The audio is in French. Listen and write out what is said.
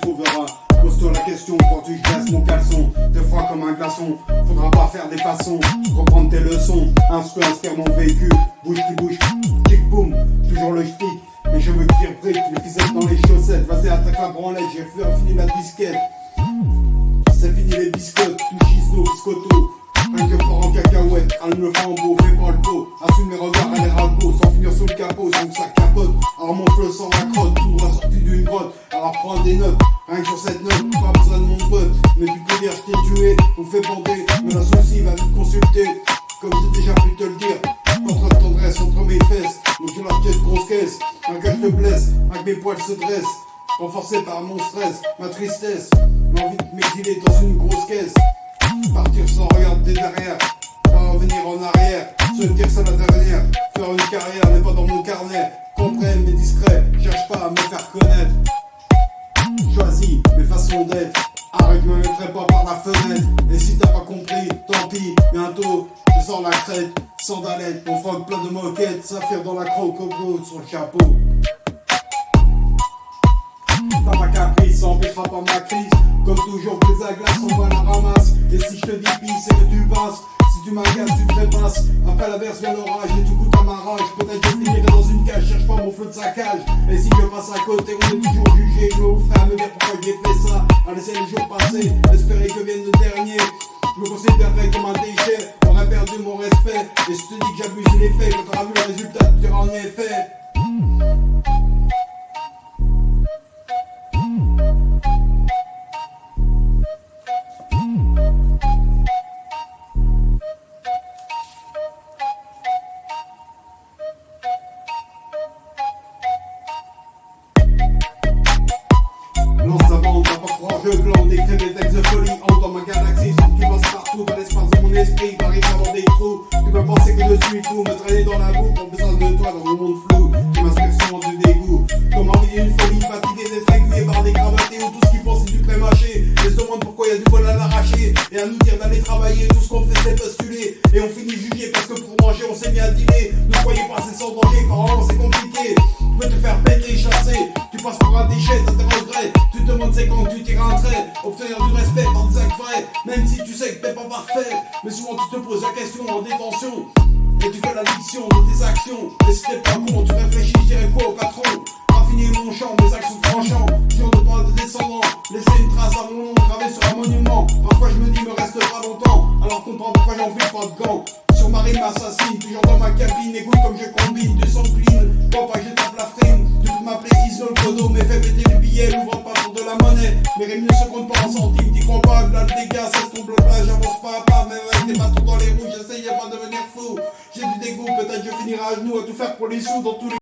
trouveras. Pose-toi la question quand tu glaces mon caleçon. T'es froid comme un glaçon, faudra pas faire des façons. Reprendre tes leçons, inspire mon vécu. Bouge qui bouge, kick boum, toujours le stick. Les cheveux qui rebriquent, les ficelles dans les chaussettes. Vas-y attaque la branlette, j'ai fini la disquette. C'est fini les biscottes, tout chisno, biscotto. Un que part en cacahuète, calme le flambeau, fais pas le beau. Assume les regards et les ragots, sans finir sous le capot, sans que ça capote. Alors mon feu sans la crotte, tout ressorti d'une grotte. Alors prends des notes, rien que sur cette note, pas besoin de mon pote. Mais tu peux dire je t'ai tué, on fait bander. Mais la souci va vite consulter, comme j'ai déjà pu te le dire. Contre de tendresse entre mes fesses, donc je leur jette grosse caisse. Un gars je te blesse, un que mes poils se dressent. Renforcé par mon stress, ma tristesse, l'envie de m'exiler dans une grosse caisse. Partir sans regarder derrière, pas revenir en arrière, se dire c'est la dernière. Faire une carrière n'est pas dans mon carnet, comprenne mais discret, cherche pas à me faire connaître. Choisis mes façons d'être, arrête, je me mettrai pas par la fenêtre. Et si t'as pas compris, tant pis, bientôt je sors la crête, sandalette, mon froc plein de moquettes, saphir dans la croque au bout sur le chapeau. T'as ma caprice, ça empêchera pas ma crise. Comme toujours, plus à glace, on va la ramasse. Et si je te dis pisse, c'est que tu passes. Si tu m'agaces, tu trépasses. Après l'averse vient l'orage et tu goûtes à ma rage. Peut-être que je finirai dans une cage, cherche pas mon feu de saccage. Et si je passe à côté, on est toujours jugé. Je me ferai à me dire pourquoi j'ai fait ça. À laisser les jours passer, espérer que vienne le dernier. Je me considérerais comme un déchet, j'aurais perdu mon respect. Et je te dis que j'abuse les faits, quand t'auras vu le résultat, tu diras en effet. Lance la bande, t'as pas croire, je glande, écris des textes de folie, entre dans ma galaxie, son qui passe partout, dans l'espace de mon esprit, parie dans des trous. Tu peux penser que je suis fou, me traîner dans la boue, pour besoin de toi dans mon monde flou. Tu m'inspires souvent du dégoût, comme envie d'une folie, fatigué d'être aiguillé par des cravatés, où tout ce qu'ils font c'est du pré-mâché. Et se demande pourquoi y a du poil à l'arracher, et à nous dire d'aller travailler, tout ce qu'on fait c'est postuler. Et on finit jugé parce que pour manger on s'est mis à dîner. Ne croyez pas c'est sans danger, quand vraiment c'est compliqué. Tu peux te faire péter, chasser, tu passes pour un déchet, t'as tes regrets. Tu te demandes c'est quand tu tires un trait, obtenir du respect par des actes vrais. Même si tu sais que t'es pas parfait, mais souvent tu te poses la question en détention. Et tu fais l'addiction de tes actions. Et si t'es pas con, tu réfléchis, je dirais quoi au patron. Raffiner mon champ, mes axes sont tranchants. Sûr de pas de descendants, laisser une trace à mon nom gravée sur un monument. Parfois je me dis me reste pas longtemps, alors comprends pourquoi j'en fais pas de gants. Sur ma rime assassine, toujours dans ma cabine, écoute comme je combine, du son clean, vois pas que je tape la frime. Tu peux m'appeler Isol Kodo, mais fais péter les billets, n'ouvre pas pour de la monnaie. Mes rimes ne se comptent pas en centimes, t'y crois pas, là le dégât, ça se tombe le plat, j'avance pas à pas, même avec des bâtons dans les roues, j'essaye pas de devenir fou. J'ai du dégoût, peut-être je finirai à genoux à tout faire pour les sous dans tous les